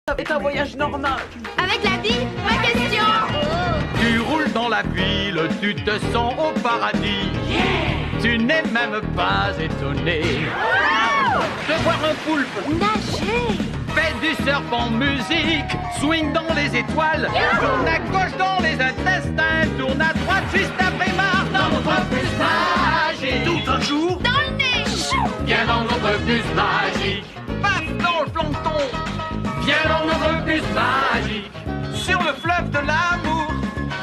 C'est un voyage normal. Avec la vie, pas question. Tu roules dans la ville, tu te sens au paradis. Tu n'es même pas étonné de voir un poulpe Nager. fait du surf en musique, swing dans les étoiles, tourne à gauche dans les intestins, tourne à droite juste après Mars dans notre bus magique. Tout un jour, Dans le nez. Chou. Viens dans notre bus magique. Passe dans le plancton. Viens dans notre bus magique. Sur le fleuve de l'amour.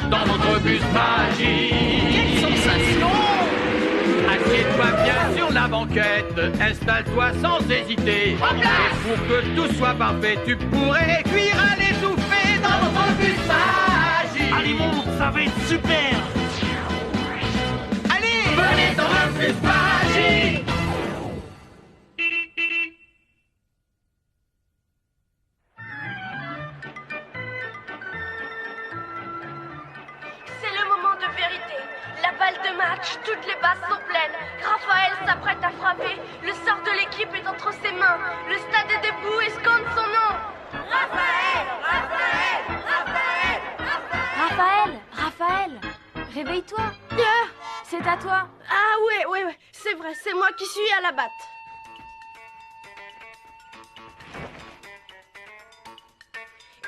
Dans notre bus magique. quelle sensation! Assieds-toi bien sur la banquette. Installe-toi sans hésiter. Et pour que tout soit parfait, tu pourrais cuire à l'étouffée dans notre bus magique. Allez, monte, ça va être super! Allez, venez dans le bus magique. C'est le moment de vérité. La balle de match, toutes les bases sont pleines. Raphaël s'apprête à frapper. Le sort de l'équipe est entre ses mains. Le stade est debout et scande son nom. Raphaël, Raphaël, Raphaël, Raphaël. Raphaël, réveille-toi. C'est à toi. Ah ouais, c'est vrai, c'est moi qui suis à la batte.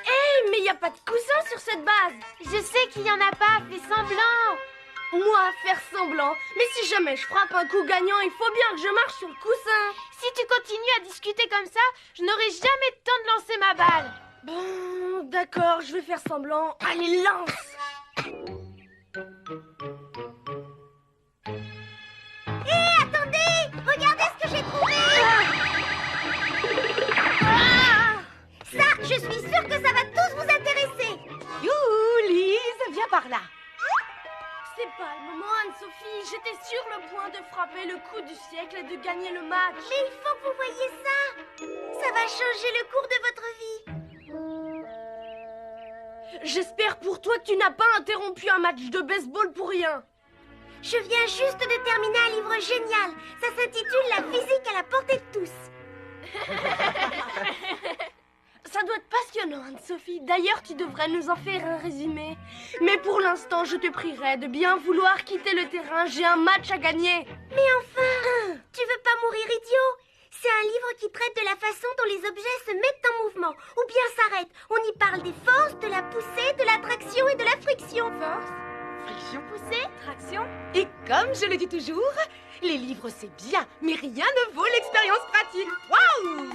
Hé, mais y a pas de coussin sur cette base. Je sais qu'il y en a pas, fais semblant. Moi, faire semblant. Mais si jamais je frappe un coup gagnant, il faut bien que je marche sur le coussin. Si tu continues à discuter comme ça, je n'aurai jamais le temps de lancer ma balle. Bon, d'accord, je vais faire semblant. Allez, lance. Attendez, regardez ce que j'ai trouvé. Ça, je suis sûre que ça va tous vous intéresser. Youhou, Lise, viens par là. C'est pas le moment, Anne-Sophie. J'étais sur le point de frapper le coup du siècle et de gagner le match. Mais il faut que vous voyiez ça. Ça va changer le cours de votre vie. J'espère pour toi que tu n'as pas interrompu un match de baseball pour rien. Je viens juste de terminer un livre génial. Ça s'intitule La physique à la portée de tous. Ça doit être passionnant, Anne-Sophie. D'ailleurs, tu devrais nous en faire un résumé. Mais pour l'instant, je te prierai de bien vouloir quitter le terrain. J'ai un match à gagner. Mais enfin, tu veux pas mourir idiot? C'est un livre qui traite de la façon dont les objets se mettent en mouvement ou bien s'arrêtent. On y parle des forces, de la poussée, de l'attraction et de la friction. Force, friction, poussée, traction. Et comme je le dis toujours, les livres c'est bien, mais rien ne vaut l'expérience pratique. Waouh!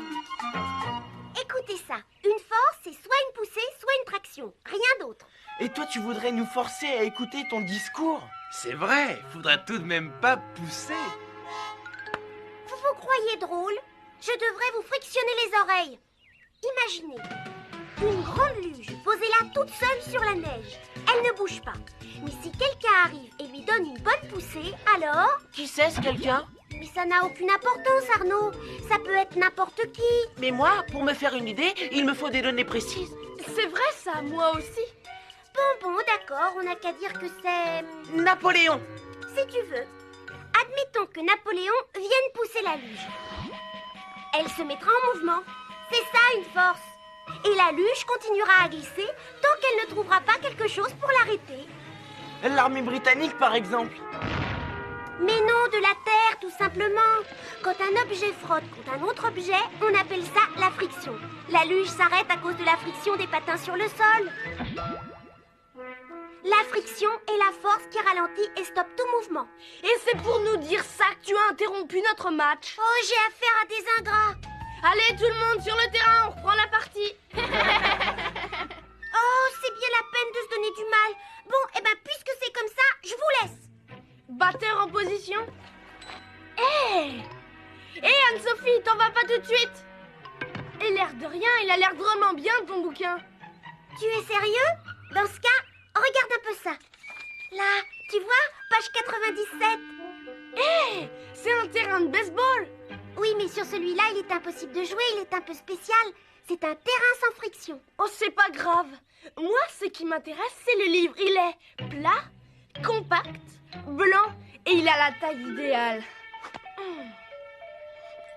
Écoutez ça. Une force, c'est soit une poussée, soit une traction. Rien d'autre. Et toi, tu voudrais nous forcer à écouter ton discours? C'est vrai, faudrait tout de même pas pousser. Vous vous croyez drôle? Je devrais vous frictionner les oreilles. Imaginez une grande luge posée là toute seule sur la neige. Elle ne bouge pas. Mais si quelqu'un arrive et lui donne une bonne poussée, alors... Qui c'est ce quelqu'un? Mais ça n'a aucune importance, Arnaud. Ça peut être n'importe qui. Mais moi, pour me faire une idée, il me faut des données précises. C'est vrai ça, moi aussi. Bon, d'accord, on n'a qu'à dire que c'est... Napoléon! Si tu veux. Admettons que Napoléon vienne pousser la luge. Elle se mettra en mouvement. C'est ça une force. Et la luge continuera à glisser tant qu'elle ne trouvera pas quelque chose pour l'arrêter. L'armée britannique, par exemple. Mais non, de la terre, tout simplement. Quand un objet frotte contre un autre objet, on appelle ça la friction. La luge s'arrête à cause de la friction des patins sur le sol. La friction est la force qui ralentit et stoppe tout mouvement. Et c'est pour nous dire ça que tu as interrompu notre match. Oh, j'ai affaire à des ingrats. Allez, tout le monde sur le terrain, on reprend la partie. Oh, c'est bien la peine de se donner du mal. Bon, puisque c'est comme ça, je vous laisse. Batteur en position. Hé Anne-Sophie, t'en vas pas tout de suite. Et l'air de rien, il a l'air vraiment bien ton bouquin. Tu es sérieux? Dans ce cas, regarde un peu ça. Là, tu vois, page 97. Hé c'est un terrain de baseball. Oui, mais sur celui-là, il est impossible de jouer, il est un peu spécial. C'est un terrain sans friction. Oh, c'est pas grave. Moi, ce qui m'intéresse, c'est le livre. Il est plat, compact, blanc et il a la taille idéale.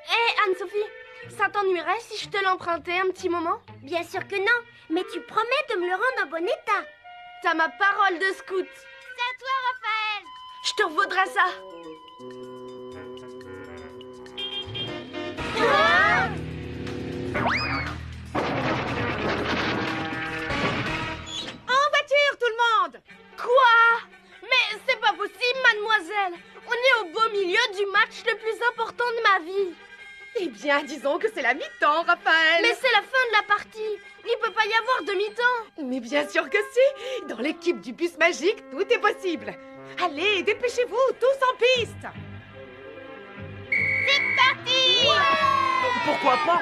Hé, Anne-Sophie, Ça t'ennuierait si je te l'empruntais un petit moment? Bien sûr que non, mais tu promets de me le rendre en bon état. T'as ma parole de scout. C'est à toi, Raphaël. Je te revaudrai ça. En voiture, tout le monde! Quoi? Mais c'est pas possible, mademoiselle. On est au beau milieu du match le plus important de ma vie. Eh bien, disons que c'est la mi-temps, Raphaël. Mais c'est la fin de la partie. Il peut pas y avoir de mi-temps. Mais bien sûr que si. Dans l'équipe du bus magique, tout est possible. Allez, dépêchez-vous, tous en piste. C'est parti. Pourquoi pas?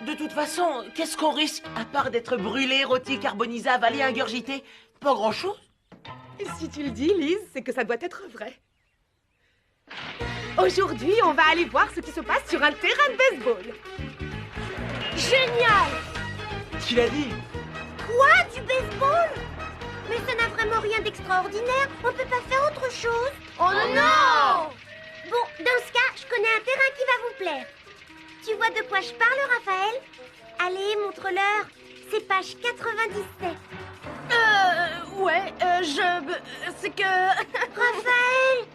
De toute façon, qu'est-ce qu'on risque à part d'être brûlé, rôti, carbonisé, avalé, ingurgité? Pas grand-chose. Si tu le dis, Lise, c'est que ça doit être vrai. Aujourd'hui, on va aller voir ce qui se passe sur un terrain de baseball. Génial. Tu l'as dit. Quoi? Du baseball? Mais ça n'a vraiment rien d'extraordinaire. On peut pas faire autre chose. Oh non! Bon, dans ce cas, je connais un terrain qui va vous plaire. Tu vois de quoi je parle, Raphaël? Allez, montre-leur. C'est page 97. Ouais, c'est que... Raphaël,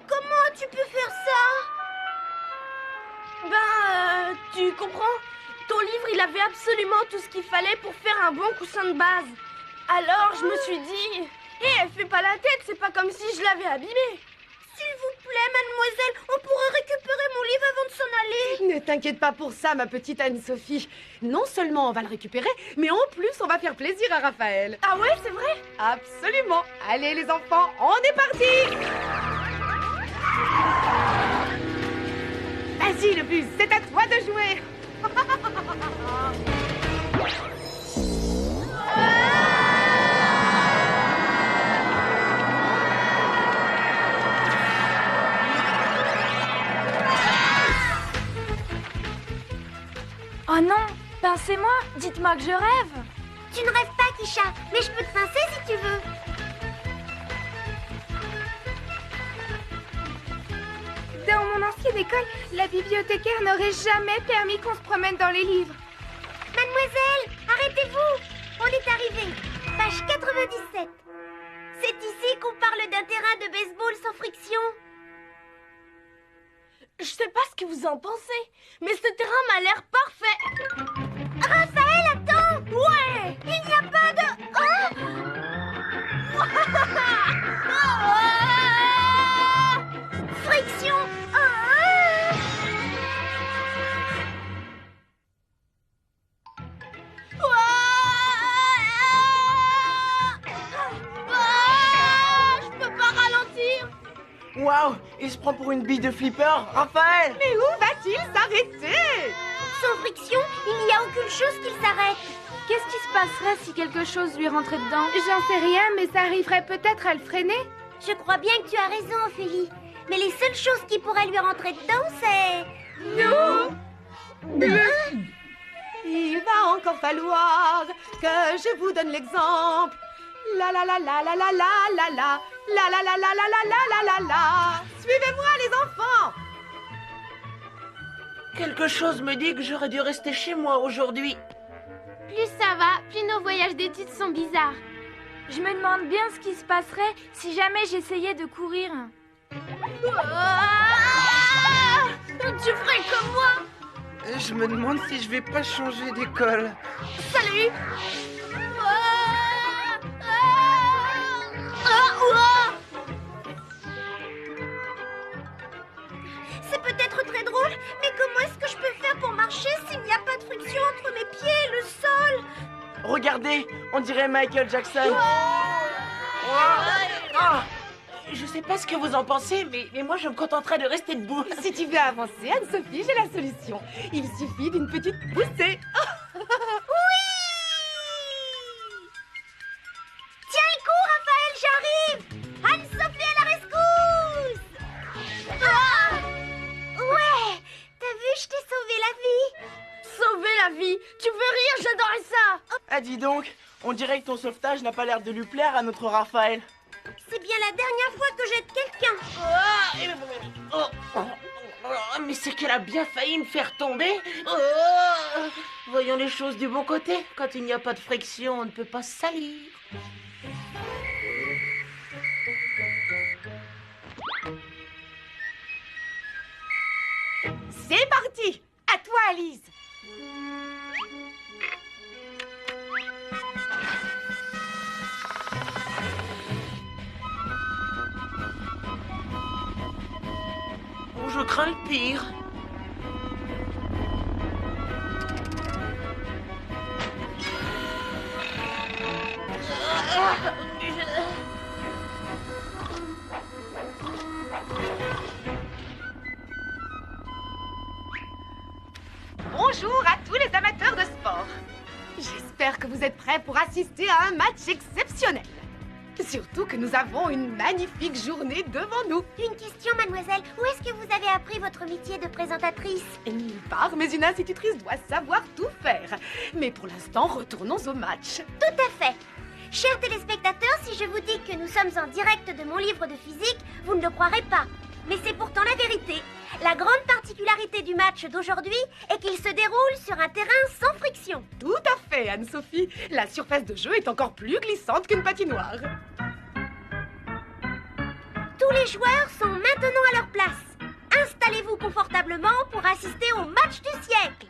comment tu peux faire ça? Tu comprends? Ton livre, il avait absolument tout ce qu'il fallait pour faire un bon coussin de base. Alors, je me suis dit... fais pas la tête, c'est pas comme si je l'avais abîmé. S'il vous plaît, mademoiselle, on pourrait récupérer mon livre avant de s'en aller. Ne t'inquiète pas pour ça, ma petite Anne-Sophie. Non seulement on va le récupérer, mais en plus, on va faire plaisir à Raphaël. Ah ouais, c'est vrai? Absolument. Allez, les enfants, on est partis. Vas-y, le bus, c'est à toi de jouer. Oh non, pincez-moi, dites-moi que je rêve. Tu ne rêves pas, Kisha, mais je peux te pincer si tu veux. Dans mon ancienne école, la bibliothécaire n'aurait jamais permis qu'on se promène dans les livres. Mademoiselle, arrêtez-vous. On est arrivé. Page 97. C'est ici qu'on parle d'un terrain de baseball sans friction. Je sais pas ce que vous en pensez, mais ce terrain m'a l'air parfait. Raphaël, attends. Ouais. Il n'y a pas de... Friction. Je peux pas ralentir. Waouh, il se prend pour une bille de flipper, Raphaël. Mais où va-t-il s'arrêter? Sans friction, il n'y a aucune chose qui s'arrête. Qu'est-ce qui se passerait si quelque chose lui rentrait dedans? J'en sais rien, mais ça arriverait peut-être à le freiner. Je crois bien que tu as raison, Ophélie. Mais les seules choses qui pourraient lui rentrer dedans, c'est... Nous. Il va encore falloir que je vous donne l'exemple. La la la la la la la la la la la la la la la la la la. Suivez-moi, les enfants. Quelque chose me dit que j'aurais dû rester chez moi aujourd'hui. Plus ça va, plus nos voyages d'études sont bizarres. Je me demande bien ce qui se passerait si jamais j'essayais de courir. Tu ferais comme moi. Je me demande si je vais pas changer d'école. Salut. C'est peut-être très drôle, mais comment est-ce que je peux faire pour marcher s'il n'y a pas de friction entre mes pieds et le sol? Regardez, on dirait Michael Jackson. Ah, je sais pas ce que vous en pensez, mais moi je me contenterai de rester debout. Si tu veux avancer, Anne-Sophie, j'ai la solution. Il suffit d'une petite poussée. Tiens le coup, Raphaël, j'arrive. Anne-Sophie à la rescousse. Ouais, t'as vu, je t'ai sauvé la vie. Sauver la vie. Tu veux rire? J'adorais ça. Ah dis donc, on dirait que ton sauvetage n'a pas l'air de lui plaire à notre Raphaël. C'est bien la dernière fois que j'aide quelqu'un. Mais c'est qu'elle a bien failli me faire tomber. Voyons les choses du bon côté. Quand il n'y a pas de friction, on ne peut pas se salir. C'est parti. À toi, Alice. Je crains le pire. Bonjour à tous les amateurs de sport. J'espère que vous êtes prêts pour assister à un match exceptionnel. Surtout que nous avons une magnifique journée devant nous. Une question, mademoiselle. Où est-ce que vous avez appris votre métier de présentatrice? Nulle part, mais une institutrice doit savoir tout faire. Mais pour l'instant, retournons au match. Tout à fait. Chers téléspectateurs, si je vous dis que nous sommes en direct de mon livre de physique, vous ne le croirez pas. Mais c'est pourtant la vérité. La grande particularité du match d'aujourd'hui est qu'il se déroule sur un terrain sans friction. Tout à fait, Anne-Sophie. La surface de jeu est encore plus glissante qu'une patinoire. Tous les joueurs sont maintenant à leur place. Installez-vous confortablement pour assister au match du siècle.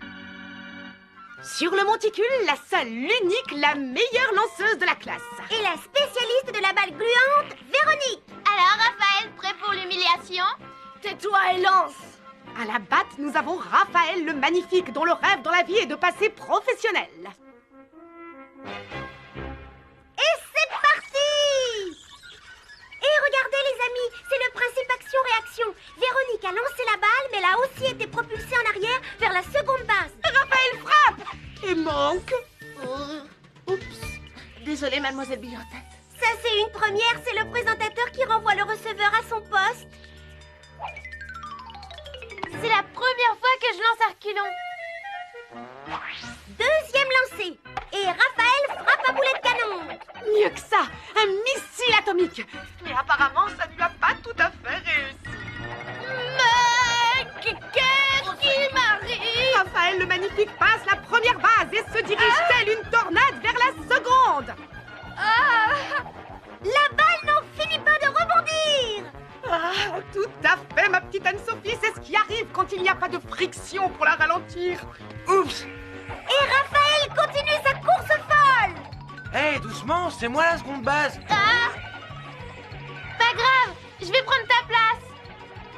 Sur le monticule, la seule, l'unique, la meilleure lanceuse de la classe. Et la spécialiste de la balle gluante, Véronique. Alors, Raphaël, prêt pour l'humiliation? Tais-toi et lance! À la batte, nous avons Raphaël le Magnifique, dont le rêve dans la vie est de passer professionnel. Et c'est parti! Et regardez les amis, c'est le principe action-réaction. Véronique a lancé la balle, mais elle a aussi été propulsée en arrière vers la seconde base. Raphaël frappe et manque. Oups. Désolée, mademoiselle Billotette. Ça, c'est une première, c'est le présentateur qui renvoie le receveur à son poste. C'est la première fois que je lance à reculons. Deuxième lancé. Et Raphaël frappe à boulet de canon. Mieux que ça, un missile atomique. Mais apparemment, ça ne lui a pas tout à fait réussi. Mais qu'est-ce qui m'arrive? Raphaël le Magnifique passe la première base et se dirige telle une tornade vers la seconde. La balle n'en finit pas de rebondir. Ah, tout à fait, ma petite Anne-Sophie. C'est ce qui arrive quand il n'y a pas de friction pour la ralentir. Oups. Et Raphaël continue sa course folle. Hé, doucement, c'est moi la seconde base. Pas grave, je vais prendre ta place.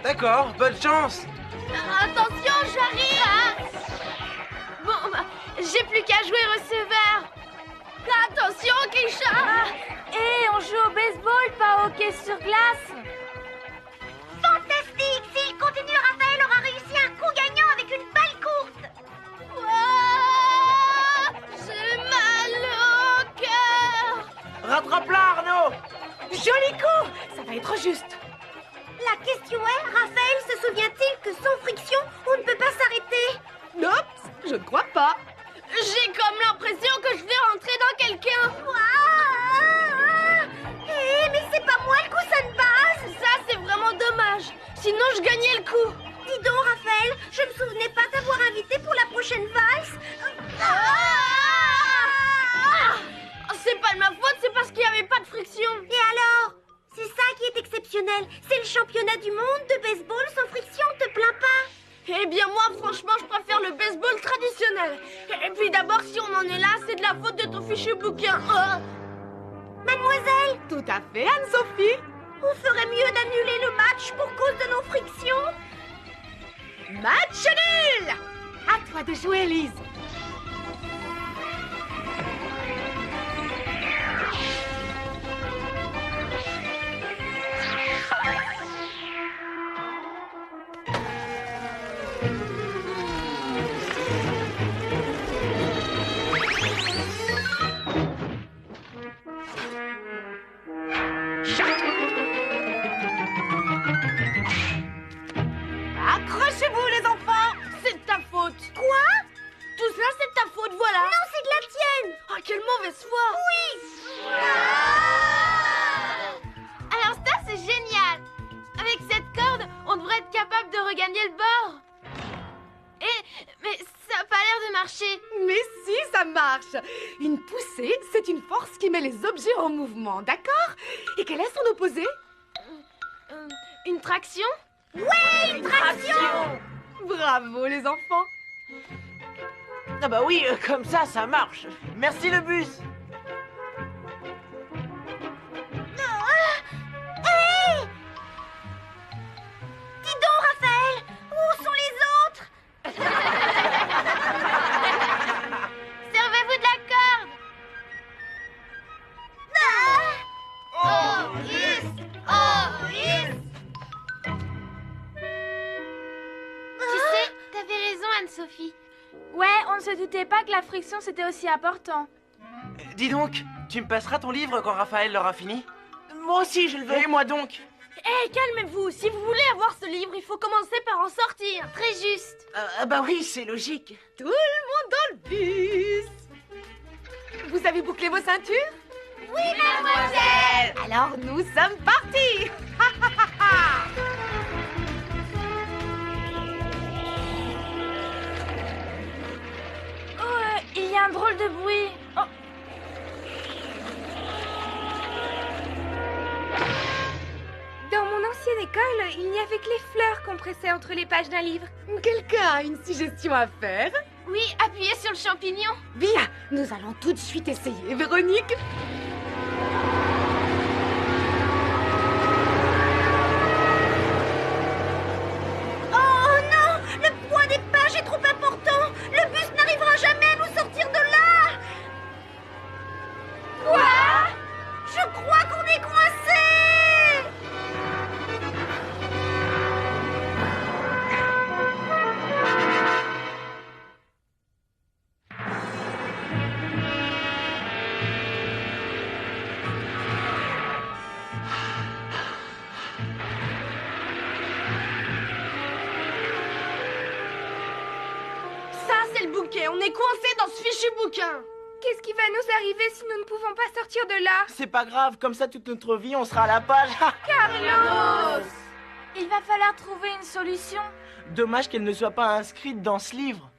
D'accord, bonne chance. Attention, j'arrive. Bon, bah, j'ai plus qu'à jouer receveur. Attention, Kisha. Et on joue au baseball, pas au hockey sur glace. Fantastique. S'il continue, Raphaël aura réussi un coup gagnant avec une balle courte. Ouah, j'ai mal au cœur. Rattrape-la, Arnaud. Joli coup. Ça va être juste. La question est, Raphaël se souvient-il que sans friction, on ne peut pas s'arrêter? Non, je ne crois pas. J'ai comme l'impression que je vais rentrer dans quelqu'un. Mais c'est pas moi le coussin de base. Ça, c'est vraiment dommage. Sinon, je gagnais le coup. Dis donc, Raphaël, je me souvenais pas t'avoir invité pour la prochaine valse. C'est pas de ma faute, c'est parce qu'il n'y avait pas de friction. Et alors? C'est ça qui est exceptionnel. C'est le championnat du monde de baseball sans friction, te plains pas? Eh bien moi, franchement, je préfère le baseball traditionnel. Et puis d'abord, si on en est là, c'est de la faute de ton fichu bouquin. Mademoiselle, Tout à fait, Anne-Sophie. on ferait mieux d'annuler le match pour cause de nos frictions. Match nul. À toi de jouer, Lise. Accrochez-vous, les enfants. C'est de ta faute. Quoi? Tout cela, c'est de ta faute, voilà. Non, c'est de la tienne. Oh, quelle mauvaise foi. Oui. Alors, stop. marcher. Mais si, ça marche. Une poussée, c'est une force qui met les objets en mouvement, d'accord? Et quel est son opposé? Une traction? Ouais, une traction! Bravo, les enfants. Ah bah oui, comme ça marche. Merci le bus. Hé! Dis donc, Raphaël, où sont les autres? Servez-vous de la corde. Ah! Tu sais, t'avais raison, Anne-Sophie. Ouais, on ne se doutait pas que la friction c'était aussi important. Dis donc, tu me passeras ton livre quand Raphaël l'aura fini? Moi aussi, je le veux. Et moi donc? Hé, calmez-vous. Si vous voulez avoir ce livre, il faut commencer par en sortir. Très juste. Ah bah oui, c'est logique. Tout le monde dans le bus. Vous avez bouclé vos ceintures? Oui, mademoiselle! Alors nous sommes partis. Oh, il y a un drôle de bruit. Oh. Dans mon ancienne école, il n'y avait que les fleurs qu'on pressait entre les pages d'un livre. Quelqu'un a une suggestion à faire? Oui, appuyez sur le champignon. Bien, nous allons tout de suite essayer, Véronique. Oh non! Le poids des pages est trop important! Le bus n'arrivera jamais à nous sortir de là! Quoi? Je crois qu'on est coincé! Ça, c'est le bouquet. On est coincé dans ce fichu bouquin. Qu'est-ce qui va nous arriver si nous ne pouvons pas sortir de là? C'est pas grave, comme ça toute notre vie on sera à la page. Carlos! Il va falloir trouver une solution. Dommage qu'elle ne soit pas inscrite dans ce livre.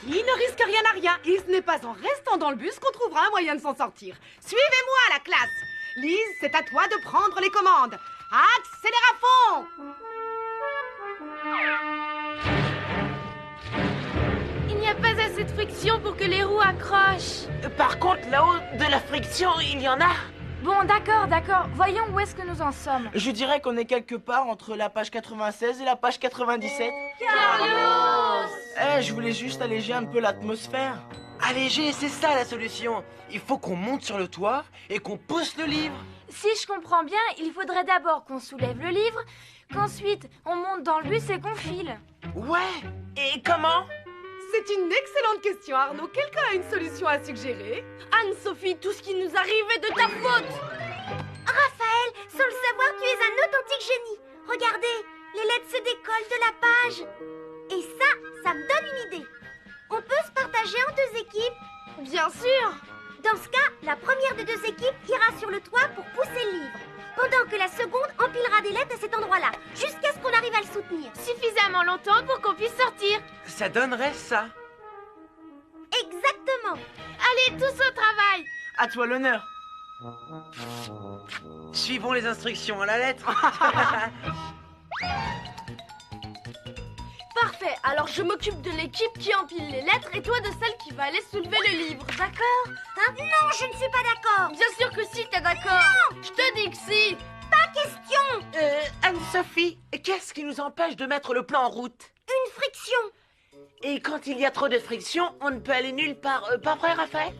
Qui ne risque rien à rien. Et ce n'est pas en restant dans le bus qu'on trouvera un moyen de s'en sortir. Suivez-moi, la classe. Lise, c'est à toi de prendre les commandes. Accélère à fond. Il n'y a pas assez de friction pour que les roues accrochent. Par contre, là-haut, de la friction, il y en a. Bon, d'accord. Voyons où est-ce que nous en sommes. Je dirais qu'on est quelque part entre la page 96 et la page 97. Carlos! Je voulais juste alléger un peu l'atmosphère. Alléger, c'est ça la solution. Il faut qu'on monte sur le toit et qu'on pousse le livre. Si je comprends bien, il faudrait d'abord qu'on soulève le livre, qu'ensuite on monte dans le bus et qu'on file. Ouais. Et comment? C'est une excellente question, Arnaud. Quelqu'un a une solution à suggérer? Anne-Sophie, tout ce qui nous arrive est de ta faute. Raphaël, sans le savoir, tu es un authentique génie. Regardez, les lettres se décollent de la page. Et ça me donne une idée. On peut se partager en deux équipes. Bien sûr. Dans ce cas, la première des deux équipes ira sur le toit pour pousser le livre, pendant que la seconde empilera des lettres à cet endroit-là, jusqu'à ce qu'on arrive à le soutenir. Suffisamment longtemps pour qu'on puisse sortir. Ça donnerait ça. Exactement. Allez, tous au travail. À toi l'honneur. Suivons les instructions à la lettre. Parfait, alors je m'occupe de l'équipe qui empile les lettres et toi de celle qui va aller soulever le livre, d'accord? Hein? Non, je ne suis pas d'accord. Bien sûr que si, t'es d'accord. Non. Je te dis que si. Pas question. Anne-Sophie, qu'est-ce qui nous empêche de mettre le plan en route? Une friction. Et quand il y a trop de friction, on ne peut aller nulle part. Pas vrai, Raphaël?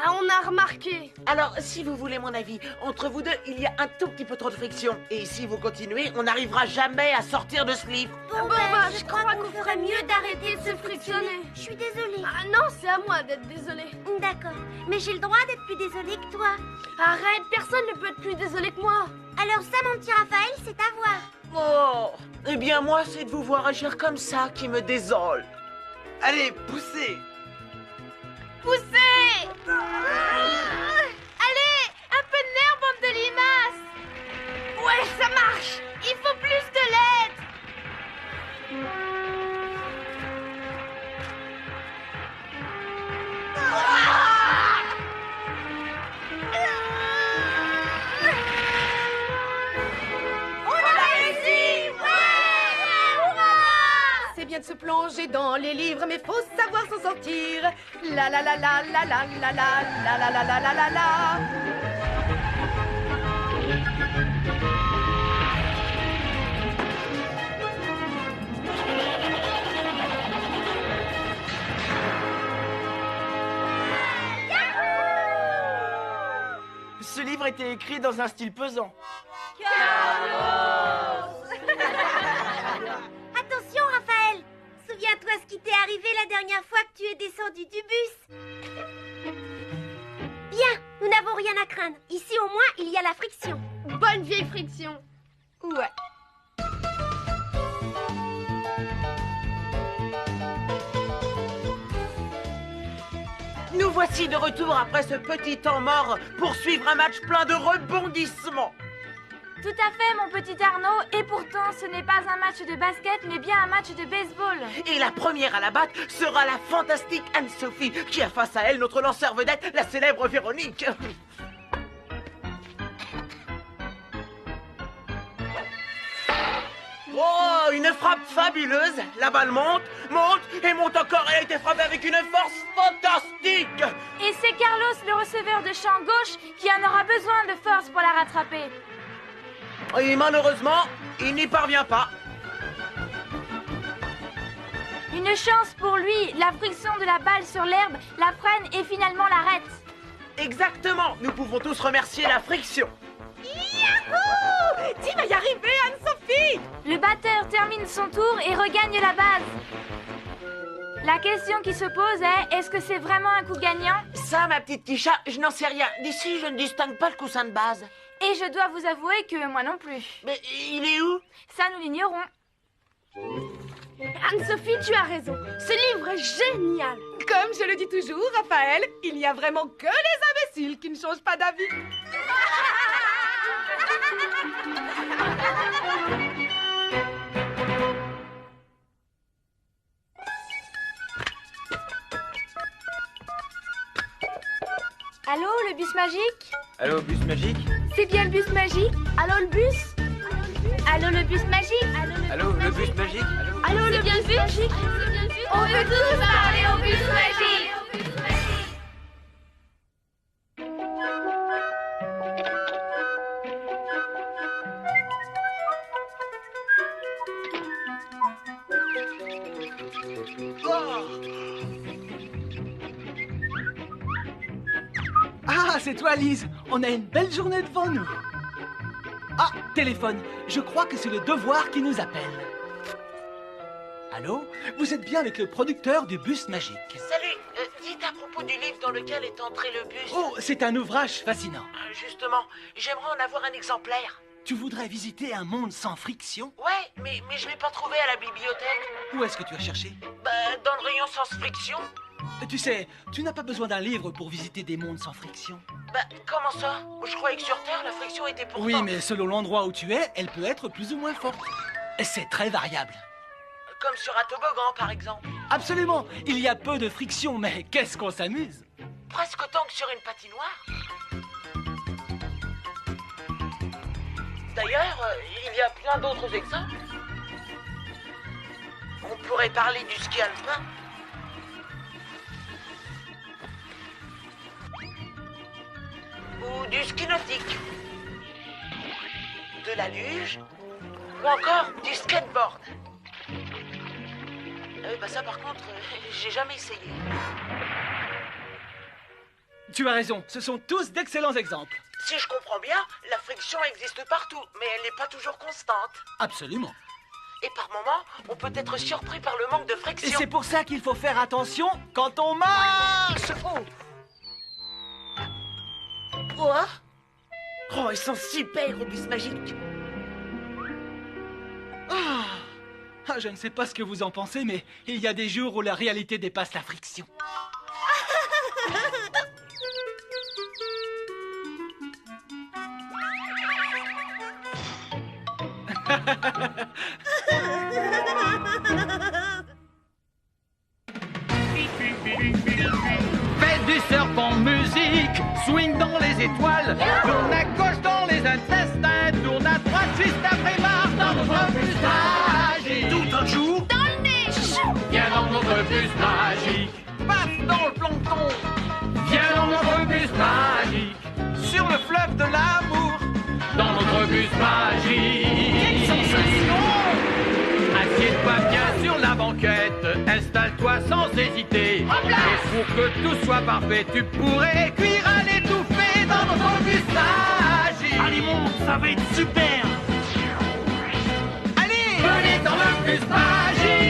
Ah, on a remarqué. Alors, si vous voulez mon avis, entre vous deux, il y a un tout petit peu trop de friction. Et si vous continuez, on n'arrivera jamais à sortir de ce livre. Bon, Je crois qu'on ferait mieux d'arrêter de se frictionner. Je suis désolée. Ah non, c'est à moi d'être désolée. D'accord, mais j'ai le droit d'être plus désolée que toi. Arrête, personne ne peut être plus désolé que moi. Alors ça, mon petit Raphaël, c'est à voir. Oh, eh bien moi, c'est de vous voir agir comme ça qui me désole. Allez, poussez. Poussez. Allez, un peu de nerf, bande de limaces. Ouais, ça marche. Il faut plus de lettres. vient de se plonger dans les livres, mais faut savoir s'en sortir. La la la la la la la la la la la la la la la. Ce livre était écrit dans un style pesant. Attention, Raphaël. Souviens-toi ce qui t'est arrivé la dernière fois que tu es descendu du bus. Bien, nous n'avons rien à craindre. Ici, au moins, il y a la friction. Bonne vieille friction. Ouais. Nous voici de retour après ce petit temps mort pour suivre un match plein de rebondissements. Tout à fait, mon petit Arnaud. Et pourtant, ce n'est pas un match de basket, mais bien un match de baseball. Et la première à la battre sera la fantastique Anne-Sophie, qui a face à elle notre lanceur vedette, la célèbre Véronique. Oh, une frappe fabuleuse. La balle monte, monte et monte encore. Elle a été frappée avec une force fantastique. Et c'est Carlos, le receveur de champ gauche, qui en aura besoin de force pour la rattraper. Et malheureusement, il n'y parvient pas. Une chance pour lui, la friction de la balle sur l'herbe la freine et finalement l'arrête. Exactement, nous pouvons tous remercier la friction. Yahoo! Tu vas y arriver, Anne-Sophie! Le batteur termine son tour et regagne la base. La question qui se pose est, est-ce que c'est vraiment un coup gagnant? Ça, ma petite Kisha, je n'en sais rien. D'ici, je ne distingue pas le coussin de base. Et je dois vous avouer que moi non plus. Mais il est où? Ça, nous l'ignorons. Anne-Sophie, tu as raison. Ce livre est génial. Comme je le dis toujours, Raphaël, il n'y a vraiment que les imbéciles qui ne changent pas d'avis. Allô, le bus magique? Allô, bus magique? C'est bien le bus magique? Allô, le bus? Allô, le bus magique? Allô, le bus magique? Allô, le bus magique? On veut tous parler au bus magique! Ah, c'est toi, Lise. On a une belle journée devant nous. Ah, téléphone. Je crois que c'est le devoir qui nous appelle. Allô? Vous êtes bien avec le producteur du bus magique. Salut, dites à propos du livre dans lequel est entré le bus. Oh, c'est un ouvrage fascinant. Justement, j'aimerais en avoir un exemplaire. Tu voudrais visiter un monde sans friction? Ouais, mais je l'ai pas trouvé à la bibliothèque. Où est-ce que tu as cherché? Bah, dans le rayon sans friction. Tu sais, tu n'as pas besoin d'un livre pour visiter des mondes sans friction. Bah, comment ça? Je croyais que sur Terre, la friction était pourtant... Oui, mais selon l'endroit où tu es, elle peut être plus ou moins forte. C'est très variable. Comme sur un toboggan, par exemple. Absolument. Il y a peu de friction, mais qu'est-ce qu'on s'amuse. Presque autant que sur une patinoire. D'ailleurs, il y a plein d'autres exemples. On pourrait parler du ski alpin. Ou du ski nautique. De la luge. Ou encore du skateboard. Bah ça par contre, j'ai jamais essayé. Tu as raison, ce sont tous d'excellents exemples. Si je comprends bien, la friction existe partout, mais elle n'est pas toujours constante. Absolument. Et par moments, on peut être surpris par le manque de Et friction. c'est pour ça qu'il faut faire attention quand on marche. Quoi? Oh, ils sont super, au bus magique. Ah, je ne sais pas ce que vous en pensez, mais il y a des jours où la réalité dépasse la friction. Faites du surf en musique, swing dans les étoiles, tourne à gauche dans les intestins, tourne à droite juste après marche dans votre bus magique. Tout un jour, Dans le nez, notre bus magique. Paf dans le plancton. Viens dans notre bus magique. Sur le fleuve de l'amour. Dans notre bus magique. Quelle sensation! Assieds-toi bien sur la banquette, installe-toi sans hésiter. Et pour que tout soit parfait, tu pourrais cuire à l'étouffée dans notre bus magique. Allez, monte, ça va être super! Allez, venez dans le bus magique.